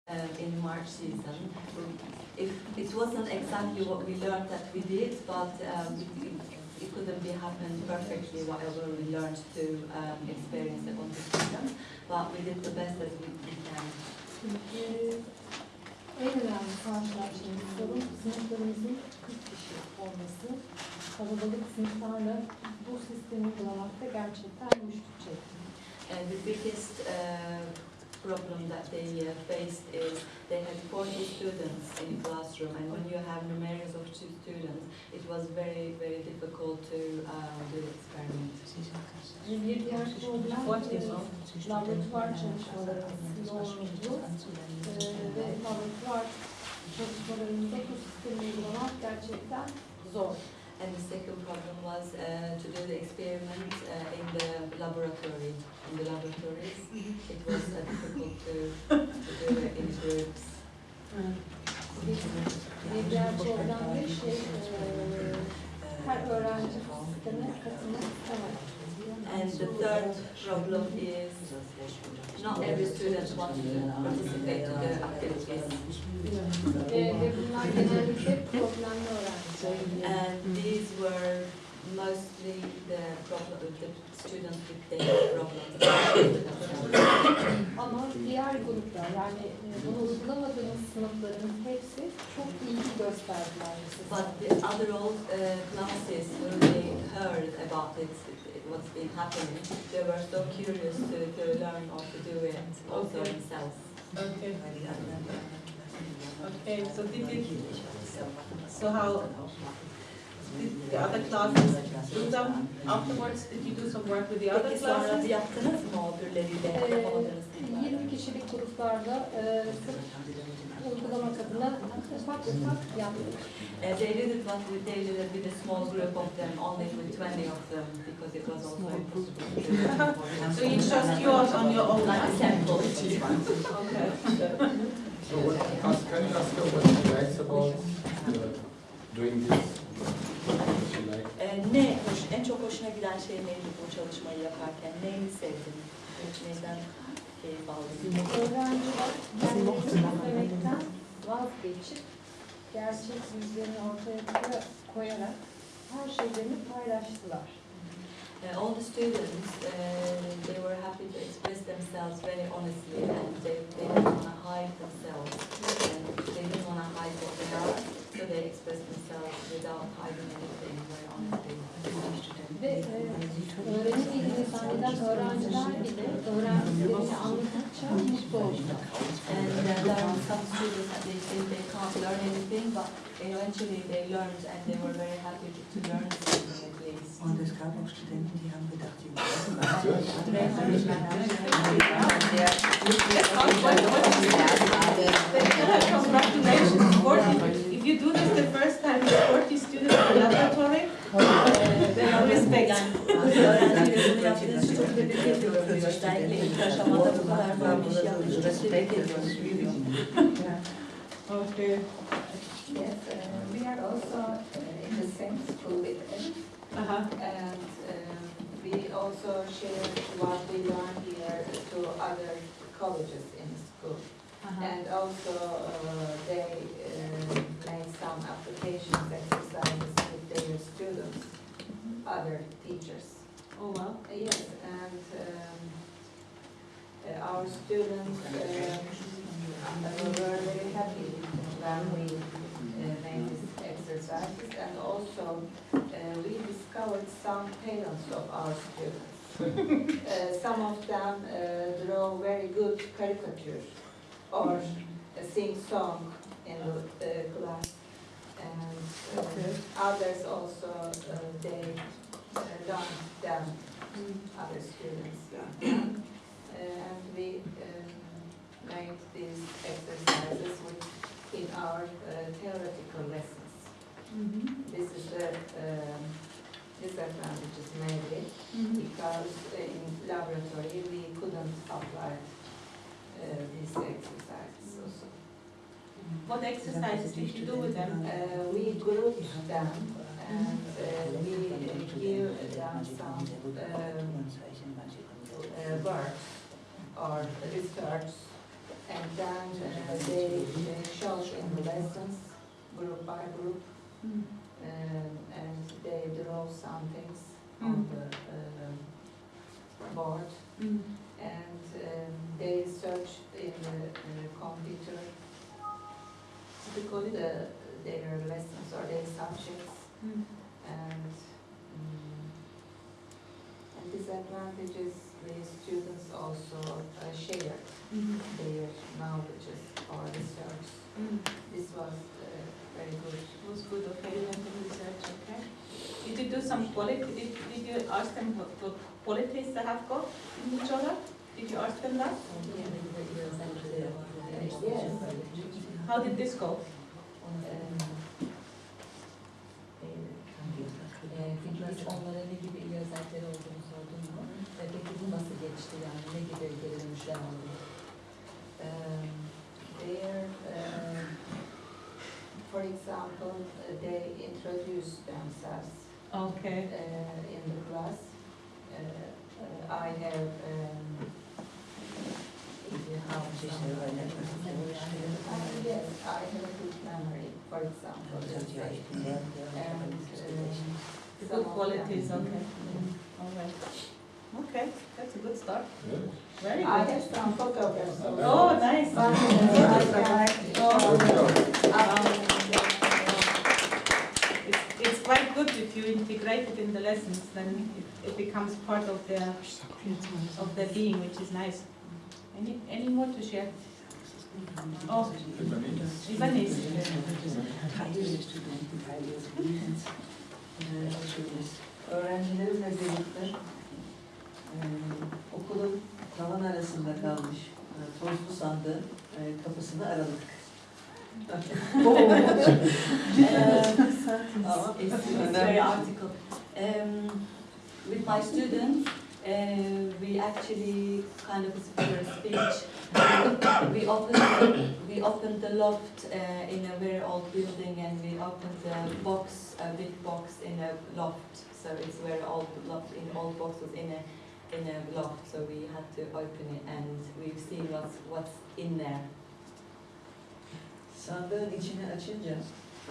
in March season. It wasn't exactly what we learned that we did, but it couldn't be happened perfectly whatever we learned to experience it on the system, but we did the best that we can. En önemli karşılaştığımız sorun sınıflarımızın 40 kişi olması. Kalabalık sınıflarla bu sistemi uygulamakta gerçekten güçlük çekti. And the biggest problem that they faced is they had 40 students in the classroom, and when you have numerous of 2 students, it was very, very difficult to do the experiment. Bir diğer problem laboratuvar çalışmalarımızın yoğunluğu ve laboratuvar çalışmalarımızda bu sistemi uygulamak gerçekten zor. And the second problem was to do the experiment in the laboratory. In the laboratories, it was difficult to do it in groups. Bir diğer problem de her öğrenci sisteme katılmak istemez. And the third problem is not every student wants to participate in the activities. Ve bunlar genellikle problemli öğrenciler. And these were mostly the students with their problems. Ama diğer gruplar, yani bunu uygulamadığımız sınıfların hepsi çok ilgi gösterdiler. But the other old classes, when they heard about it, what's been happening, they were so curious to learn or to do it also themselves. Okay. Okay, so how did the other classes do them afterwards? Did you do some work with the other Peki sonra classes? yaptınız mı o öbürleriyle yapamadınız? 20 kişilik gruplarda uygulamak adına ufak yaptık. They did it with a small group of them, only with 20 of them, because it was also impossible. So it's just yours on your own? Like a sample. Okay. So can you ask her what she likes about doing this? En çok hoşuna giden şey neydi bu çalışmayı yaparken? Neyini sevdin? Neyden keyif aldın? Öğrenciler kendilerini izlemekten vazgeçip gerçek yüzlerini ortaya koyarak her şeylerini paylaştılar. All the students, they were happy to express themselves very honestly, and they didn't want to hide themselves, and they didn't want to hide what they are, so they expressed themselves without hiding anything, very honestly. Ve öğrenim dilini zanneden öğrenciler bile öğrendiklerini anlattıkça mutlu oldular. And there are some students that they think they can't learn anything, but eventually they learned, and they were very happy to learn something at least. Und es gab auch Studenten, die haben gedacht, die Congratulations. If you do this the first time with 40 students in the laboratory, they have respect. Öğrencilerin bunu yaptığınız çok tebrik ediyorum diyor. Özellikle ilk aşamada bu kadar böyle bir şey yapmış, çok tebrik ediyorum. Okay. Yes, we are also in the same school with them, and we also share what we learn here to other colleges in the school. And also they make some applications exercises with their students, other teachers. Oh wow. Yes, and our students were very happy when we made these exercises, and also we discovered some talents of our students. Some of them draw very good caricatures or sing song in the class, and others also they learn them, other students. And we made these exercises in our theoretical lessons. This is the disadvantages maybe, because in laboratory we couldn't apply these exercises also. What exercises did you do with them? We grouped them, and we give them some works or research and then they show in the lessons, group by group, and they draw some things on the board, and they search in the computer, typically their lessons or their subjects, and disadvantages the students also share their knowledges or research. This was very good. It was good, okay, you went to research, okay. Did you do some did you ask them what qualities they have got in each other? Did you ask them that? Yes. How did this go? Hiç onlara ne gibi iyi özellikleri olduğunu sordum mu? Peki bu nasıl geçti yani? Ne gibi geri dönüşler aldı? For example, they introduce themselves Okay. in the class. I have yes, I have a good memory, for example. And Good qualities, okay. All right. Okay, that's a good start. Very I good. have some photographs. Oh, nice. It's quite good if you integrate it in the lessons, then it becomes part of their being, which is nice. Any more to share? Oh, Ibanez. Öğrencilerimle birlikte okulun tavan arasında kalmış tozlu sandığın kapısını aradık. It's very article. With my students, we actually kind of for a speech. We opened the loft in a very old building, and we opened the box, a big box in a loft. So it's very old loft. In old boxes in a loft. So we had to open it, and we've seen what's in there. Sandığın içini açınca,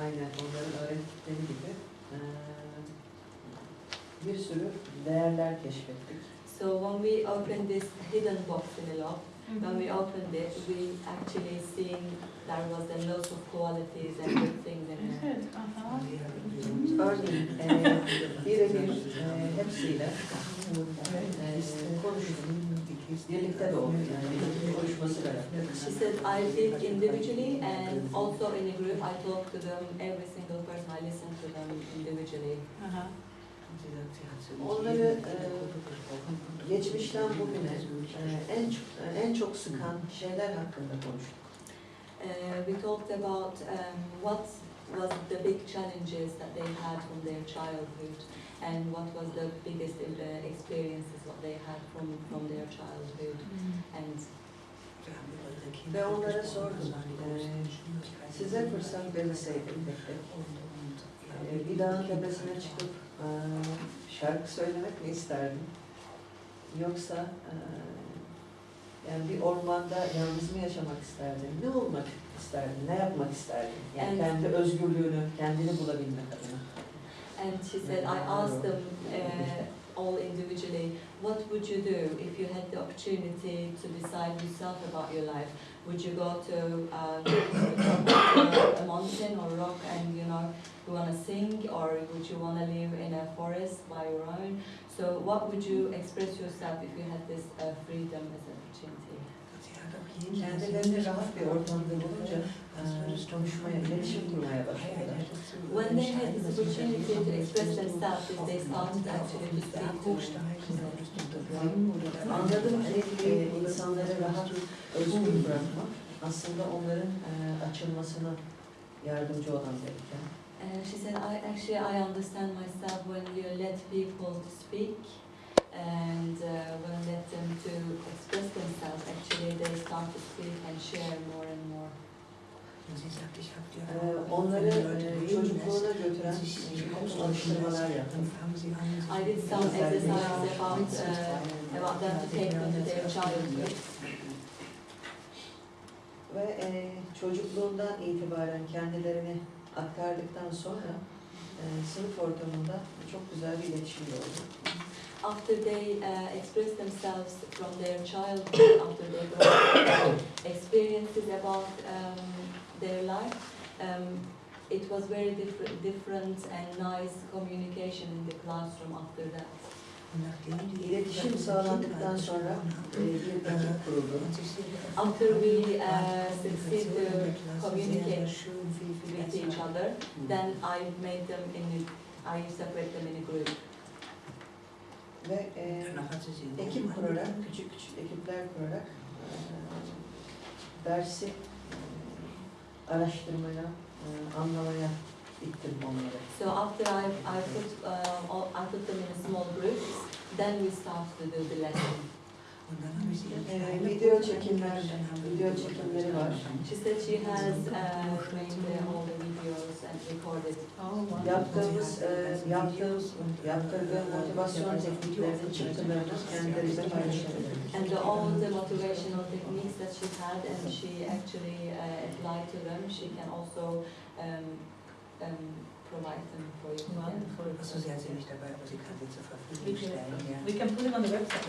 aynen onların öğrettikleri gibi bir sürü değerler keşfettik. So when we opened this hidden box in a loft, when we opened it, we actually seen there was a lot of qualities and good things in there. Örneğin birebir hepsiyle konuştuk. Birlikte de oldu yani konuşması beraber. She said I did individually and also in a group. I talked to them, every single person. I listened to them individually. Onları geçmişten bugüne en çok sıkan şeyler hakkında konuştuk. We talked about what was the big challenges that they had from their childhood, and what was the biggest experiences what they had from their childhood. And Ve onlara sordum, size fırsat verilseydi bir dağın tepesine çıkıp şarkı söylemek mi isterdin? Yoksa yani bir ormanda yalnız mı yaşamak isterdin? Ne olmak isterdin? Ne yapmak isterdin? Yani kendi özgürlüğünü, kendini bulabilmek adına. And she said, I asked them all individually, what would you do if you had the opportunity to decide yourself about your life? Would you go to a mountain or rock and you want to sing, or would you want to live in a forest by your own? So what would you express yourself if you had this freedom as an opportunity? Kendilerini rahat bir ortamda bulunca konuşmaya, iletişim kurmaya başladılar. When they had this opportunity to express themselves, they started actually to speak to me. Anladım ki insanları rahat, özgür bırakmak aslında onların açılmasına yardımcı olan bir etken. She said, I understand myself when you let people speak and when you let them to express themselves, actually they start to speak and share more and more. Onları çocukluğuna götüren alıştırmalar yaptım. I did some exercises about them to take them to their childhood. Ve çocukluğundan itibaren kendilerini aktardıktan sonra sınıf ortamında çok güzel bir iletişim oldu. After they express themselves from their childhood, after they grow up, experiences about their life, it was very different and nice communication in the classroom after that. İletişim sağlandıktan sonra bir ekip kuruldu. After we succeed to communicate with each other, then I separate them in a group. Ve ekip kurarak, küçük ekipler kurarak dersi araştırmaya, anlamaya ittirdim onları. So after I put them in small groups, then we start to do the lesson. Video çekimleri var. She said she has made all the videos and recorded. Yaptırdığı motivasyon tekniklerinin çıktılarını kendilerine paylaşıyor. And all the motivational techniques that she had and she actually applied to them, she can also provide them for you. Also sie hat sie nicht dabei, aber sie kann sie zur Verfügung stellen. Ja. We can put it on the website.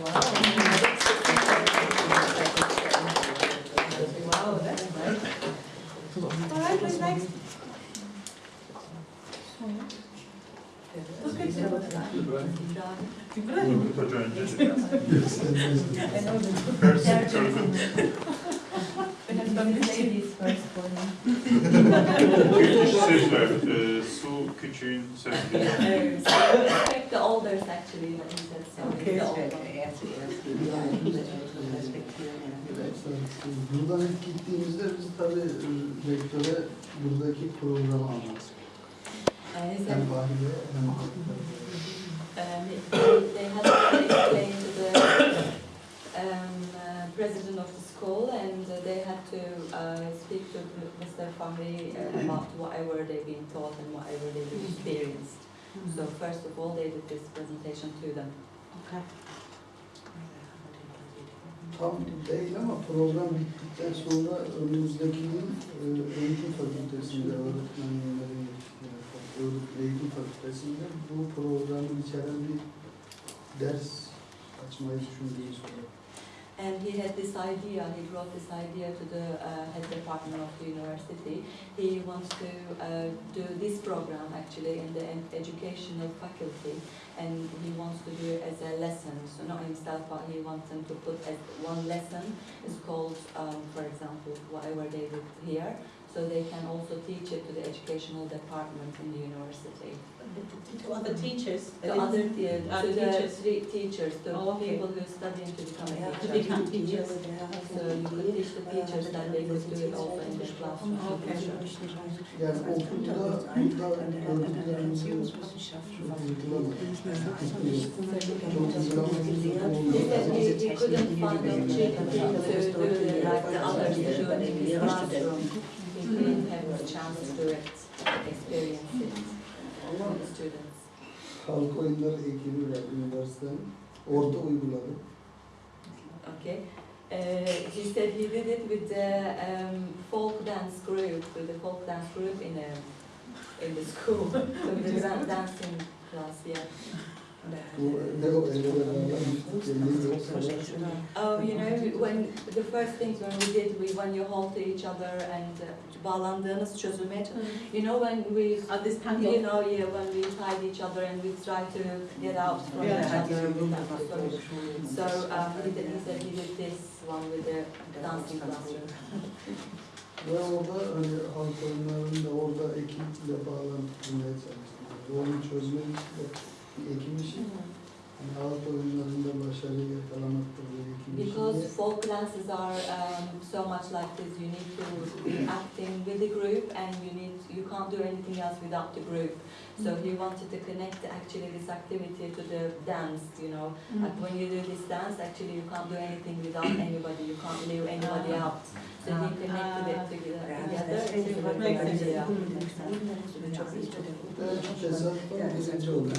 Wow, that's nice. All right, who's next? Who's next? İbrahim. Ladies first for me. Söz ver, su küçüğün sözleri. Respect the elders actually, when he said so. Okay. The older. Buradan ilk gittiğimizde biz tabii rektöre buradaki programı anlattık. He said, Hem Bahriye hem they had to explain to the president of the school, and they had to speak to Mr. Fahri about whatever they've been taught and whatever they've experienced. So first of all, they did this presentation to them. Okay. tam değil ama program bittikten sonra önümüzdeki yıl eğitim fakültesinde öğretmenlerin eğitim fakültesinde bu programı içeren bir ders açmayı düşündüğümüz sonra. And he had this idea, he brought this idea to the head department of the university. He wants to do this program actually in the educational faculty, and he wants to do it as a lesson. So not himself, but he wants them to put as one lesson. It's called, for example, whatever they did here. So they can also teach it to the educational department in the university. To other teachers? To other teachers. three teachers, to Okay. people who study to become a To teacher. become teachers. So you could teach the teachers that they could do it also in the classroom. Okay. Yani okulda öğrencilerimizi uygulamadık. He said he couldn't find the opportunity to do it like the others do it in his classroom. He didn't have the chance to do it, experience it with the students. Halk oyunları ekibi var üniversitenin. Orada uyguladı. Okay. He said he did it with the folk dance group, in the school, with the dancing class, yeah. Bu ne o You know, when the first things when you hold to each other and bağlandığınız çözüme, you know, when we, This tango. you know, yeah, when we tied each other and we try to get out from each other. So he said he did this one with the dancing classroom. Ve orada hani halk oyunlarında orada ekiple bağlantı kurmaya çalıştım. Onu çözmek için de bir ekip işi. Yani halk oyunlarında başarı yakalamakta bir ekip işi. Because folk dances are so much like this, you need to be acting with the group, and you can't do anything else without the group. So he wanted to connect actually this activity to the dance, you know. Like when you do this dance, actually you can't do anything without anybody, you can't leave anybody out. So he connected it together. Çok tesadüfen birinci oldum.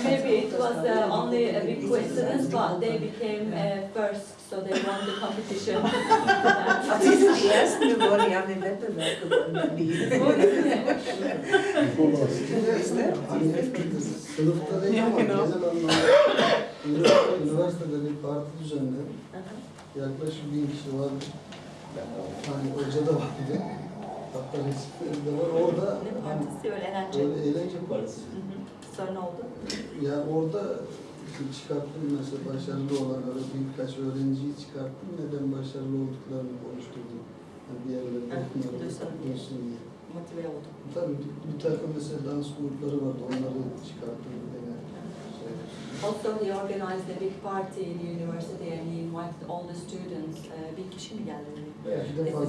Maybe it was only a big coincidence, but they became first, so they won the competition. Sie sind die Ersten geworden, die haben den Wettbewerb gewonnen. Hani sınıfta değil ama genel anlamda üniversitede bir parti düzenledim. Yaklaşık 1000 kişi vardı. Hani hoca da vardı. Hatta resimleri de var. Orada Ne partisi, öyle eğlence. böyle eğlence partisi. Sonra ne oldu? Yani orada çıkarttım mesela başarılı olan birkaç öğrenciyi çıkarttım. Neden başarılı olduklarını konuşturdum. Yani diğerleri de duysun diye. Motive oldu. Tabii bir takım mesela dans grupları vardı. Onları çıkarttım. Also, he organized a big party in the university and he invited all the students. Big kişi mi geldi?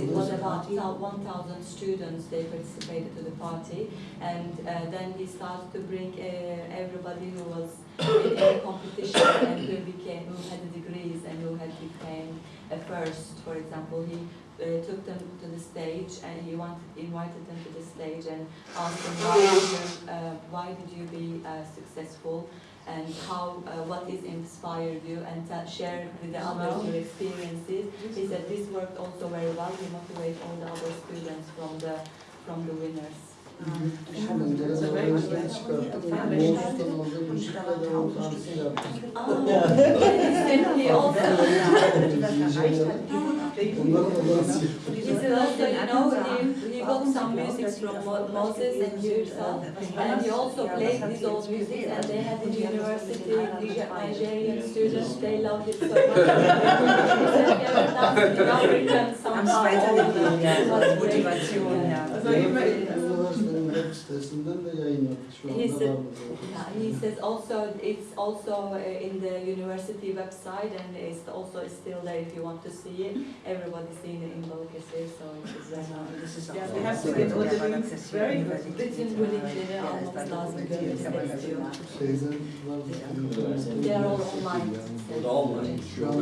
It was about 1,000 students. They participated to the party, and then he started to bring everybody who was in a competition and who had degrees and who had became a first. For example, he took them to the stage and he invited them to the stage and asked them why did you be successful. And how, what has inspired you, and share with the others your experiences. He said this worked also very well. We motivate all the other students from the winners. Öğrencileri çıkarttım. Moğustan orada müzikle de o dansı yaptım. He also, Onların da dansı he said also, you know, he got some music from Moses and yourself, and he also played these old music, and they had in university Nigerian students, they loved it so much. He said, never danced in African somehow. Motivation, ja. Üniversitenin web sitesinden de yayınladık şu anda var mı? He says also it's also in the university website, and it's also still there if you want to see it. Everybody's seen it in Balıkesir, so it's very nice. Yeah, we have to get all the links very good. Bütün bu linkleri almamız lazım, görmek istiyor. Şeyden var mı? They are all online. Şu an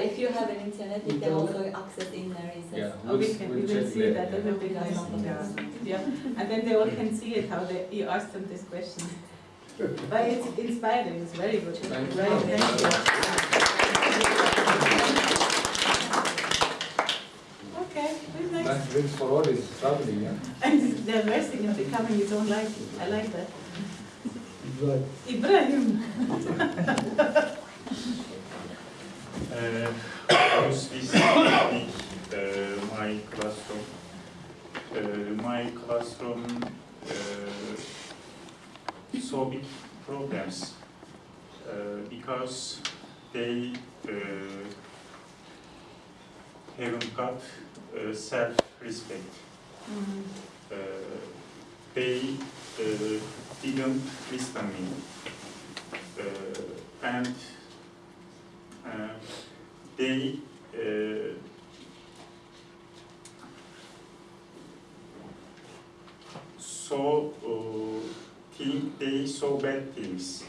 If you have an internet, you can also access in there. He says. Oh, we will see that. That will be nice. Yeah, and then they all can see it how you ask them this question. But it's inspiring. It's very good. Thank you. Thank you. Okay, who's next? Lifedreams4All is traveling, yeah? And they're versing and becoming his own life. I like that. Right. Ibrahim. Use this technique, my classroom. My classroom saw big problems because they haven't got self-respect. They didn't listen me, and they saw bad things.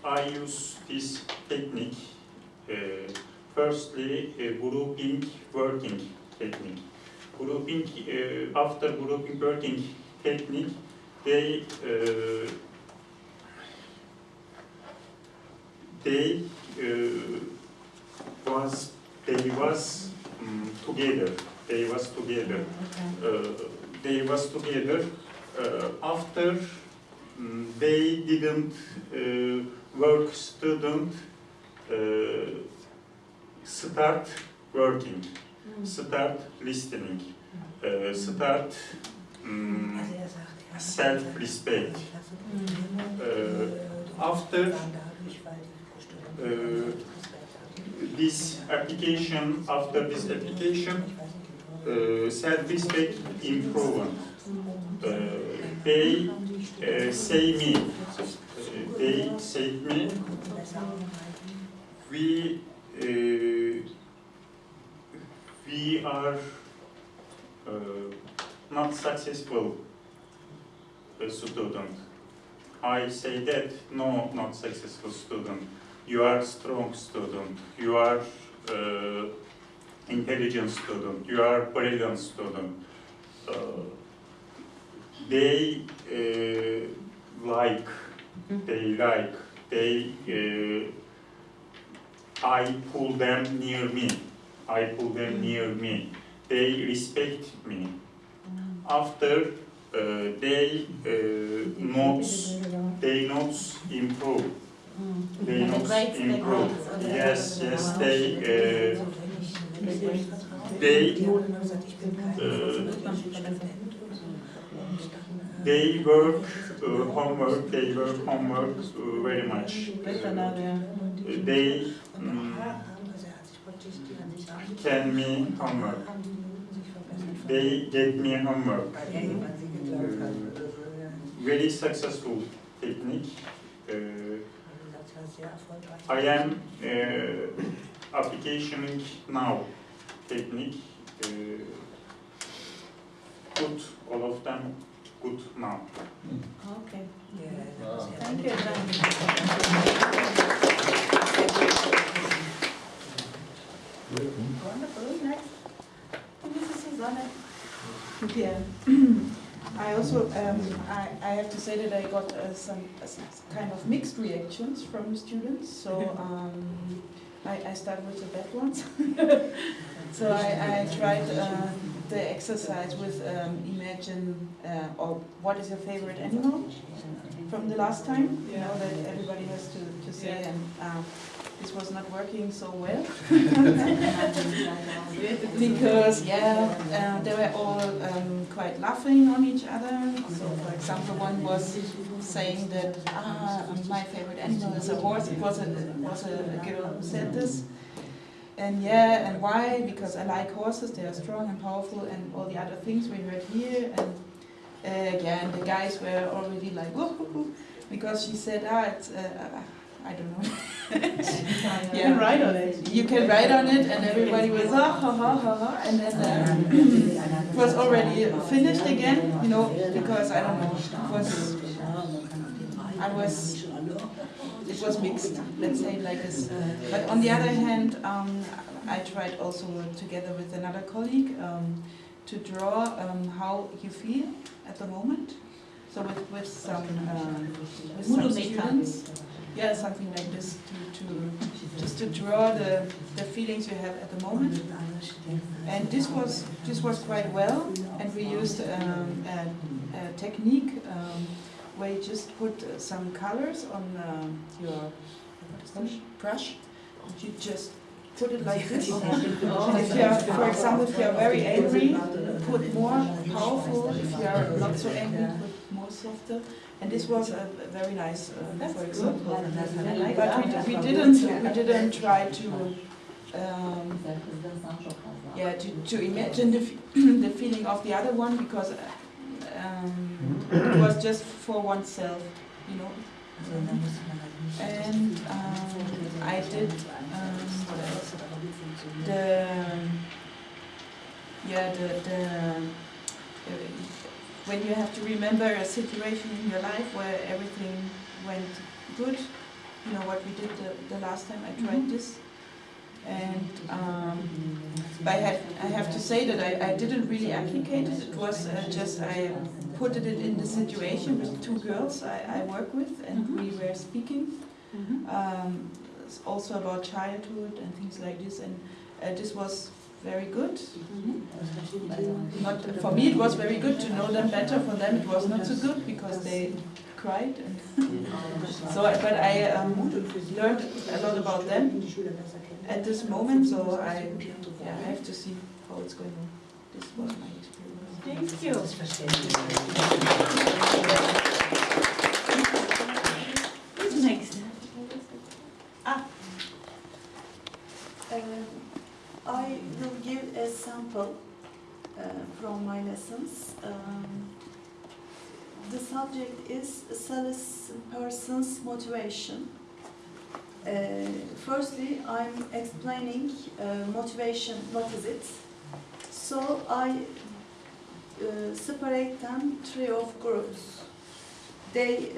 I use this technique. Firstly, grouping working technique. After grouping working technique, they was together. After they didn't work student start working, start listening, start self-respect. After this application, self-respect improved. They say me, we are not successful student. I say that, no, not successful student. You are strong student. You are intelligent student. You are brilliant student. they like, I pull them near me. They respect me. After they notes improve. They notes improve. Yes, they work homework very much. They can me homework. They get me homework. Very successful technique. I am applicationing now technique. Good, all of them good now. Okay. Wow. Thank you. Wonderful. Next. Mrs. Susanne. Yeah. I also, I have to say that I got some kind of mixed reactions from the students. So I start with the bad ones. So I tried the exercise with imagine or what is your favorite animal from the last time. You know that everybody has to say, and this was not working so well because they were all quite laughing on each other. So for example, one was saying that my favorite animal is a horse. It was a girl who said this. And and why? Because I like horses, they are strong and powerful and all the other things we heard here. And and the guys were already like, whoop, because she said, it's, I don't know. You can write on it. You can write on it, and everybody was, and then it was already finished again, you know, because I don't know, it was mixed, let's say it like this. But on the other hand, I tried also together with another colleague to draw how you feel at the moment. So with some students, something like this, just to draw the feelings you have at the moment. And this was quite well, and we used a technique where you just put some colors on your brush. You just put it like this. If you are, for example, if you are very angry, put more powerful. If you are not so angry, put more softer. And this was very nice, for example. But we didn't try to to imagine the feeling of the other one, because it was just for oneself, you know. And I did when you have to remember a situation in your life where everything went good, you know what we did the last time I tried this. And I have to say that I didn't really applicate it. It was just I put it in the situation with two girls I work with, and we were speaking also about childhood and things like this, and this was very good. Not for me, it was very good to know them better. For them, it was not so good because they cried. And so, but I learned a lot about them at this moment. So I have to see how it's going on. This was my experience. Thank you. Who's next? I will give a sample from my lessons. The subject is salesperson's motivation. Firstly, I'm explaining motivation, what is it? So I separate them three of groups. They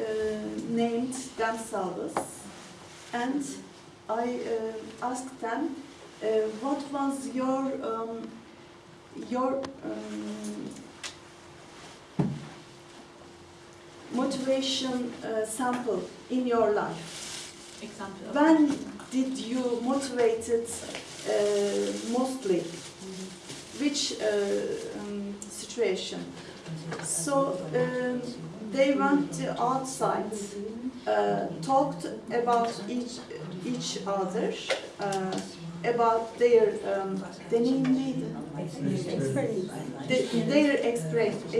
named themselves, and I asked them, what was motivation sample in your life? Example. When did you motivated mostly? Which situation? So they went outside, talked about each other, about their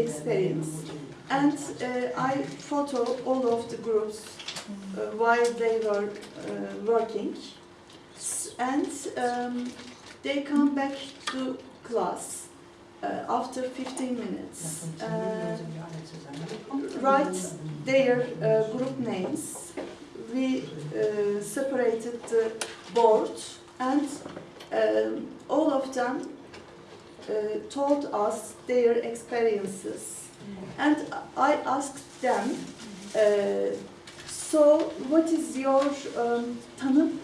experience. And I photo all of the groups while they were working. And they come back to class after 15 minutes. Write their group names. We separated the board, and all of them told us their experiences. And I asked them, so what is your tanım?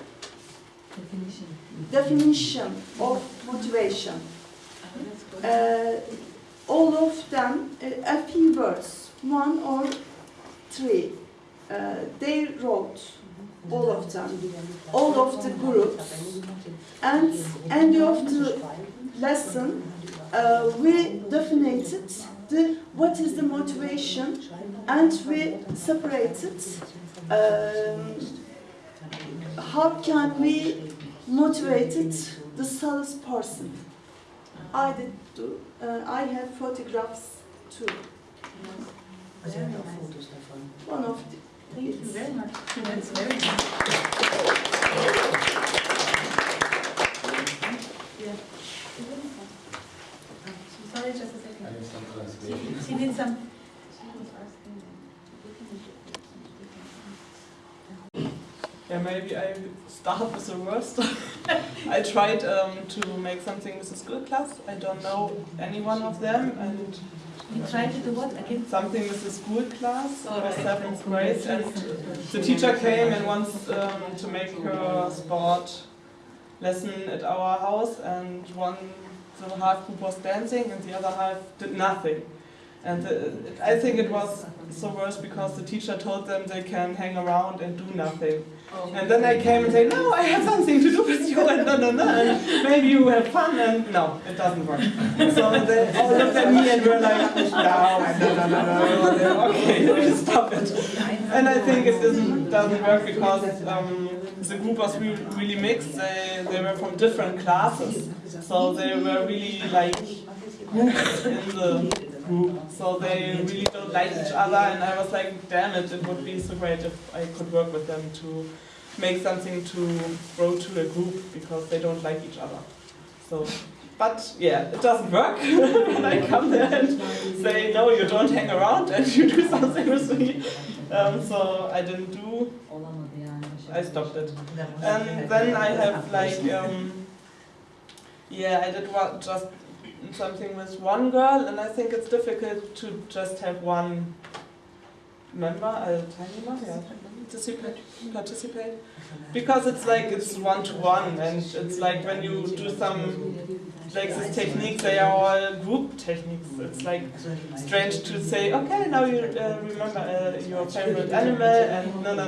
Definition of motivation? All of them, a few words, 1 or 3. They wrote, all of them, all of the groups. And end of the lesson, we definited what is the motivation, and we separated how can we motivate the salesperson. I did do. I have photographs too. One of the. Thank you very much. That's very nice. Yeah. Sorry, just a second. She did some. Yeah, maybe I start with the worst. I tried to make something with the school class. I don't know any one of them, and you tried to do what again? Something with the school class for 7th grade, and the teacher came and wants to make her sport lesson at our house, and the half group was dancing and the other half did nothing. And I think it was so worse because the teacher told them they can hang around and do nothing. And then I came and said, no, I have something to do with you, and and maybe you have fun, and no, it doesn't work. So they all looked at me and were like, no, okay, stop it. And I think it doesn't work because the group was really mixed. They were from different classes, so they were really like groups in the group, so they really don't like each other, and I was like, damn it, it would be so great if I could work with them to make something to grow to a group, because they don't like each other. So, but yeah, it doesn't work when I come there and say, no, you don't hang around and you do something with me. So I didn't do, I stopped it. And then I have like, yeah, I did just something with one girl, and I think it's difficult to just have one member, a tiny member, yeah, participate, because it's like it's one-to-one, and it's like when you do some like this technique, they are all group techniques. It's like strange to say, okay, now you remember your favorite animal, and and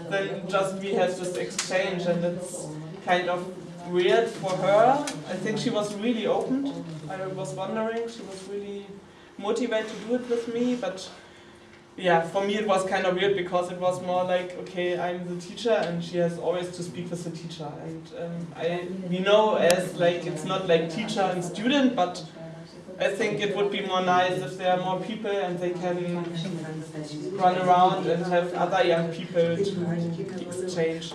then just we have this exchange, and it's kind of weird for her. I think she was really open. I was wondering, she was really motivated to do it with me, but yeah, for me it was kind of weird because it was more like, okay, I'm the teacher and she has always to speak with the teacher, and we know as like it's not like teacher and student, but I think it would be more nice if there are more people and they can run around and have other young people to exchange.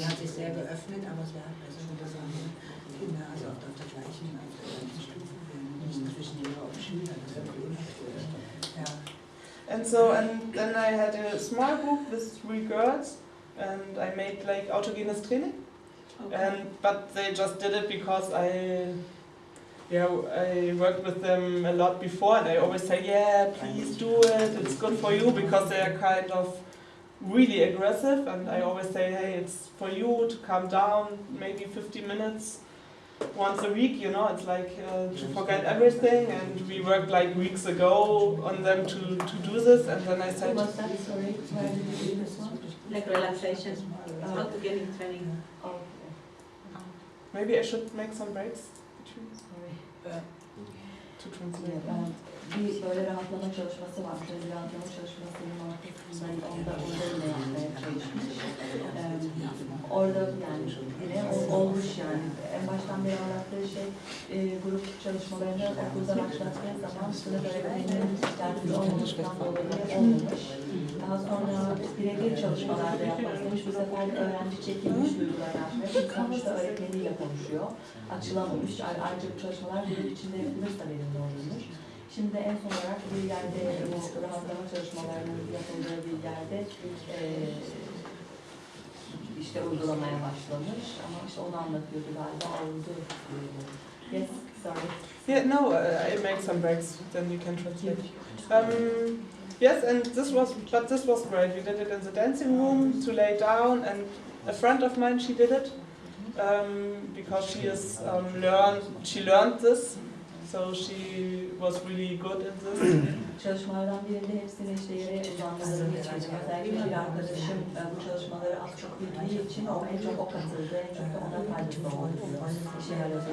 Sie hat sich sehr geöffnet, aber es wäre besser, wenn das andere Kinder also auf der gleichen Stufe wären, nicht zwischen Lehrer und Schüler. And so, and then I had a small group with 3 girls, and I made like autogenes training. Okay. But they just did it because I worked with them a lot before, and I always say, yeah, please do it, it's good for you, because they are kind of really aggressive, and I always say, hey, it's for you to calm down, maybe 50 minutes. once a week, you know, it's like to forget everything, and we worked like weeks ago on them to do this, and then I said, What's that? Sorry, where did you do this one? Like relaxation, it's not beginning training. Oh, maybe I should make some breaks between sorry. to translate. Bir böyle rahatlama çalışması var. Bir rahatlama çalışmasının arkasında onda yine yapmaya çalışmış. Orada yani yine olmuş yani. En baştan beri anlattığı şey grup çalışmalarını okulda başlattığı zaman sınıf öğretmeninin yardımcı olmamasından dolayı olmamış. Daha sonra birebir çalışmalarda yapmak istemiş. Bu sefer öğrenci çekilmiş duygularını açmaya. Sonuçta öğretmeniyle konuşuyor. Açılamamış. Ayrıca bu çalışmalar grup içinde yapılırsa verimli olurmuş. Şimdi en son olarak bir yerde rahatlama çalışmalarının yapıldığı bir yerde işte uygulamaya başlamış ama işte onu anlatıyordu galiba oldu. Yes, sorry. Yeah, no, I make some breaks, then you can translate. Yes, and this was great. We did it in the dancing room to lay down, and a friend of mine, she did it because she is she learned this. So she was really good in this. Çalışmalardan birinde hepsini işte yere uzanmalarını geçirdim. Özellikle bir arkadaşım bu çalışmaları az çok bildiği için o en çok o katıldı, en çok da ona faydası oldu. İşe yaradı.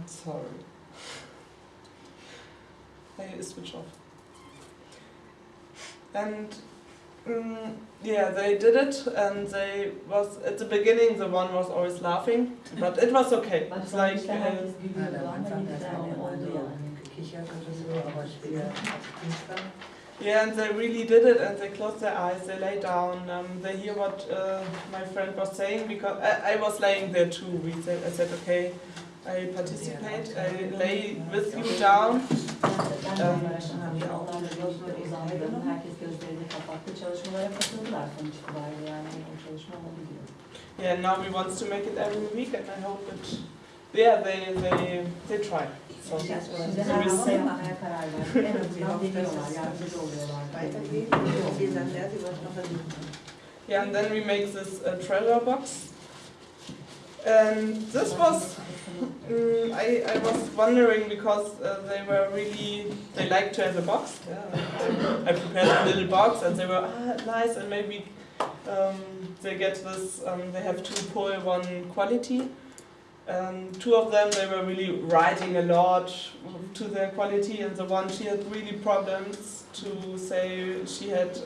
Sorry. I switch off. And yeah, they did it, and they was at the beginning. The one was always laughing, but it was okay. It's like yeah, and they really did it, and they closed their eyes, they lay down, they hear what my friend was saying, because I was laying there too. I said, okay, I participate, I lay with you down. Yeah, now we want to make it every week, and I hope that they try. So, yeah, and then we make this treasure box. And this was, I was wondering because they liked to have a box. Yeah. I prepared a little box, and they were nice, and maybe they get this, they have to pull one quality. Two of them, they were really writing a lot to their quality, and the one, she had really problems to say she had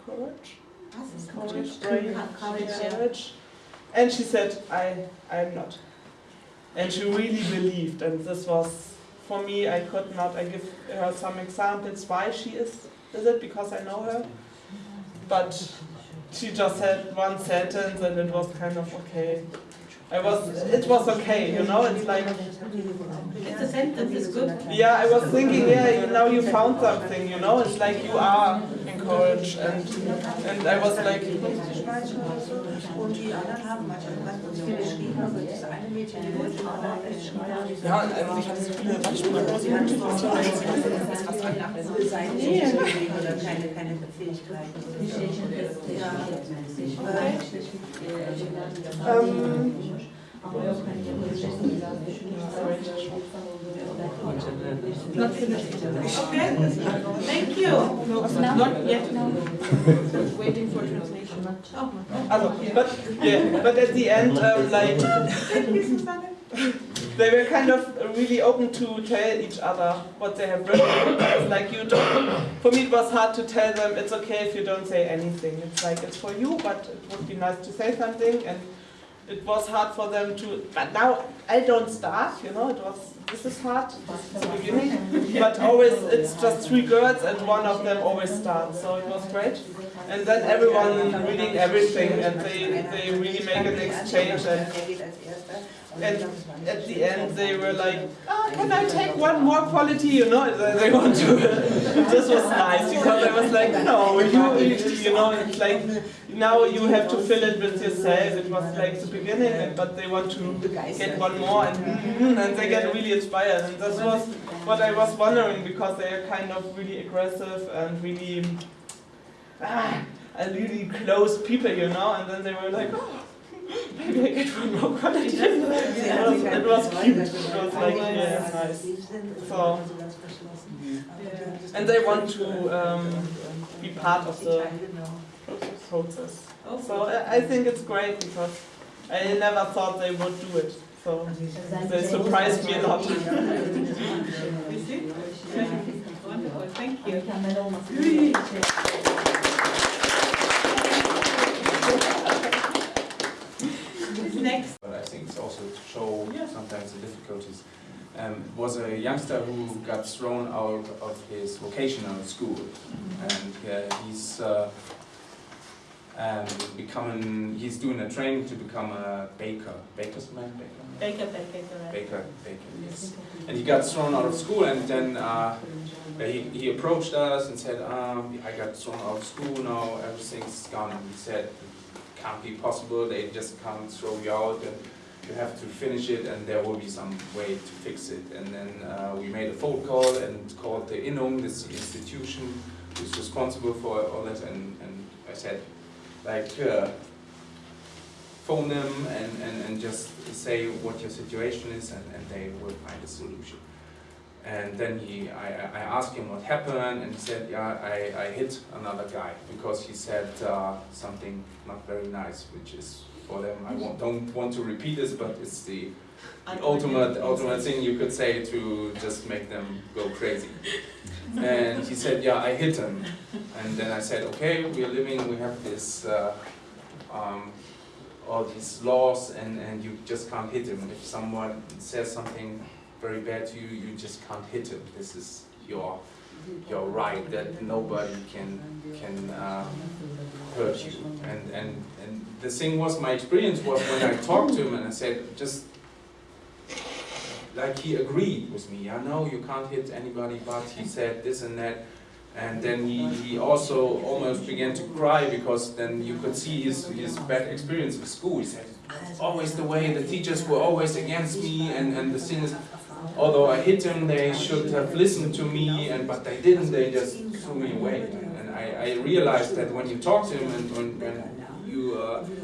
courage. And she said, I'm not. And she really believed, and this was, for me, I could not, I give her some examples why she is it, because I know her. But she just said one sentence, and it was kind of okay. It was okay, you know, it's like... It's a sentence, it's good. Yeah, I was thinking, yeah, now you found something, you know, it's like you are encouraged, and I was like... Ja, also ich hatte so viele Beispiele. Not finished. Okay, thank you. No, not yet. Waiting for translation. But at the end, like, they were kind of really open to tell each other what they have written. Like you don't. For me, it was hard to tell them it's okay if you don't say anything. It's like it's for you, but it would be nice to say something. And it was hard for them to. But now I don't start. You know, this is hard. This is the beginning. But always it's just 3 girls, and one of them always starts. So it was great. And then everyone reading everything, and they really make an exchange. And at the end they were like, oh, can I take one more quality, you know, they want to. This was nice, because I was like, no, you know, it's like, now you have to fill it with yourself. It was like the beginning, but they want to get one more, and they get really inspired. And this was what I was wondering, because they are kind of really aggressive and really, are really close people, you know, and then they were like, oh, maybe I get one more quality. It was cute. It was like, yeah, nice. So, and they want to be part of the process. So I think it's great because I never thought they would do it. So they surprised me a lot. You see? Wonderful, thank you. Who's next? But I think it's also to show sometimes the difficulties. It was a youngster who got thrown out of his vocational school, and he's doing a training to become a baker. Baker's man? Baker, Baker, yes. And he got thrown out of school, and then he approached us and said, I got thrown out of school now, everything's gone. And he said, it can't be possible, they just can't throw you out, and you have to finish it, and there will be some way to fix it. And then we made a phone call and called the Innung, this institution who's responsible for all this, and I said, like, phone them and just say what your situation is, and they will find a solution. And then I asked him what happened, and he said, yeah, I hit another guy because he said something not very nice, which is for them, don't want to repeat this, but it's the ultimate thing you could say to just make them go crazy. And he said, yeah, I hit him. And then I said, okay, we have this all these laws, and you just can't hit him. If someone says something very bad to you, you just can't hit him. This is your right, that nobody can hurt you. And the thing was, my experience was when I talked to him and I said, just like he agreed with me. I know you can't hit anybody, but he said this and that. And then he also almost began to cry because then you could see his bad experience with school. He said, it's always the way, the teachers were always against me, and the thing is, although I hit him, they should have listened to me, but they didn't, they just threw me away. And I realized that when you talk to him and when you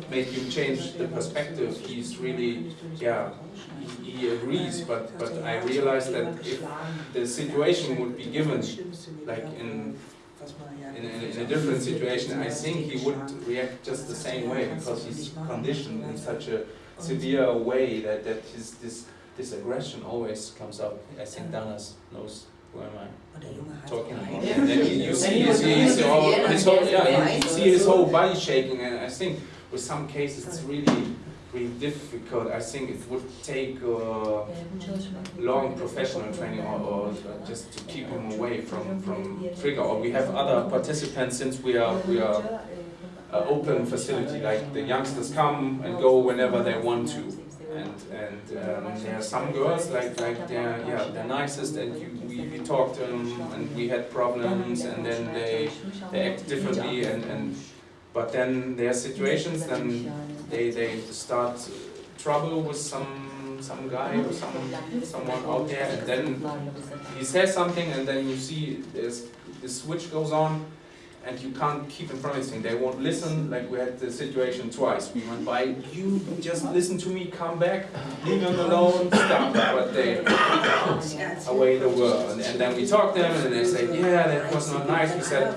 make him change the perspective, he's really, he agrees, but I realized that if the situation would be given, like in a different situation, I think he would react just the same way, because he's conditioned in such a severe way that this aggression always comes up. I think Danas knows who am I talking about. And then you see his whole body shaking, and I think with some cases it's really difficult. I think it would take long professional training or just to keep him away from trigger. Or we have other participants, since we are open facility, like the youngsters come and go whenever they want to. And there are some girls like they're nicest, and we talk to them, and we had problems, and then they act differently, but then there are situations, then they start trouble with some guy or someone out there, and then he says something, and then you see this switch goes on, and you can't keep in front of anything. They won't listen. Like we had the situation twice. We went by, you just listen to me, come back, leave them alone, stop. But they away they were. And then we talked to them, and they said, yeah, that was not nice. We said,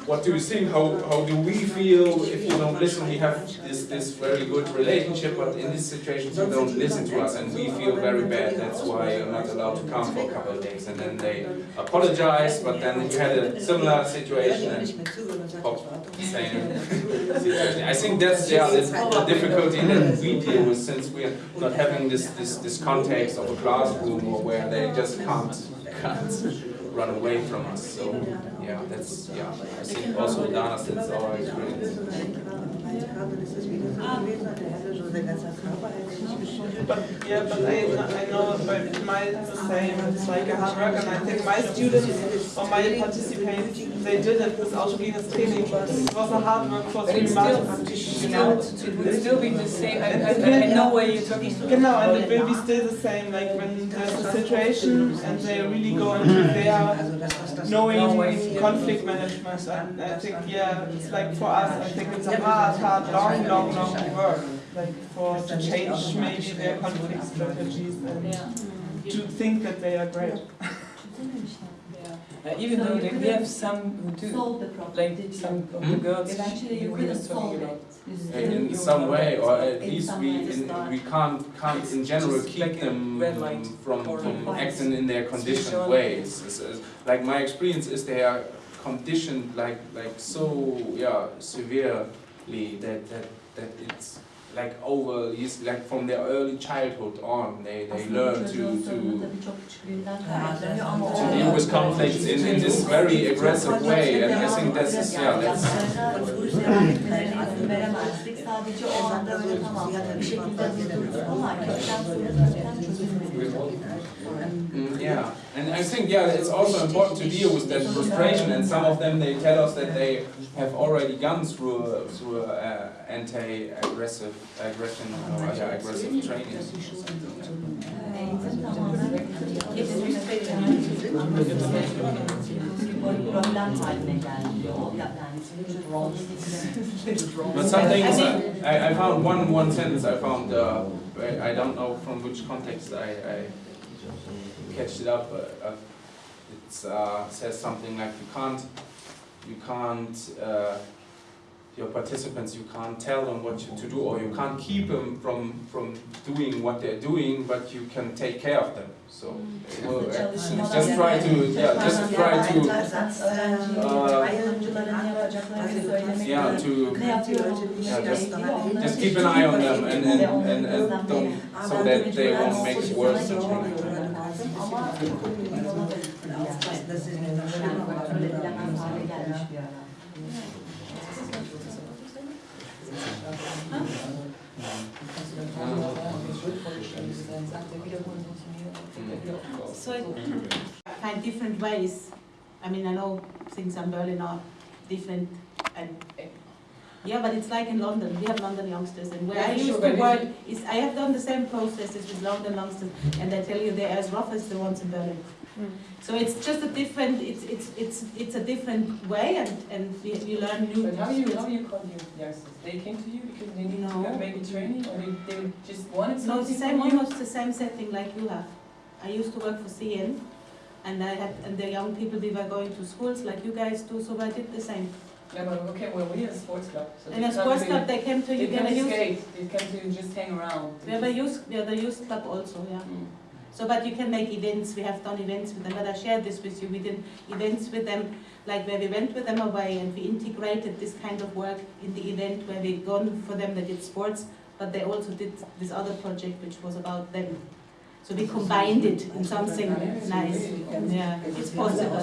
what do you think? How do we feel if you don't listen? We have this very good relationship, but in this situation you don't listen to us, and we feel very bad. That's why you're not allowed to come for a couple of days. And then they apologized, but then you had a similar situation. And same situation. I think that's the difficulty that we deal with, since we're not having this context of a classroom or where they just can't run away from us. So I think also Dana, that's our experience. But I know it might be the same. It's like a hard work, and I think my students or my participants they did it with autogenes training. It was a hard work for 3 months. It would still be the same. I know where you're talking about. Genau, and it will be still the same. Like when there's a situation and they really go into their knowing conflict management. And I think, yeah, it's like for us, I think it's a hard, long work. Like to change maybe their conflict strategies and to think that they are great. Even though we have some who do, solve the problem. like some of the girls Eventually you we couldn't were talking solve about. it. In some way, or at In least some we way to start. we can't in general Just keep like a them red light from or acting in their conditioned ways. Like my experience is they are conditioned like so severely that it's like over, like from their early childhood on, they learn to deal with conflicts in this very aggressive way, and I think that's Sadece o anda böyle tamam bir şekilde durdursun ama kendiden sonra yeah, and I think it's also important to deal with that frustration. And some of them they tell us that they have already gone through anti-aggressive aggressive training. eğitim tamamen problem haline geldi. But some things I found one sentence I found I don't know from which context I catched it up, but it says something like you can't your participants, you can't tell them what to do, or you can't keep them from doing what they're doing, but you can take care of them. So just try to just keep an eye on them and don't, so that they won't make it worse. So I find different ways. I mean, I know things in Berlin are different, and yeah, but it's like in London. We have London youngsters, and where I used to work is I have done the same processes with London youngsters, and I tell you they're as rough as the ones in Berlin. So it's just a different. It's a different way, and you learn new. But how you call your youngsters? They came to you because they need to maybe training, or they just wanted something. No, it's the same, almost the same setting like you have. I used to work for CN, and the young people, they were going to schools like you guys do, so I did the same. Yeah, but okay, well, we had a sports club. So in a sports club, they came to you. They came to skate. They came to just hang around. We have the youth club also, yeah. So, but you can make events. We have done events with them. But I shared this with you. We did events with them, like where we went with them away, and we integrated this kind of work in the event where we gone for them. They did sports, but they also did this other project which was about them. So we combined it in something nice. Yeah, it's possible.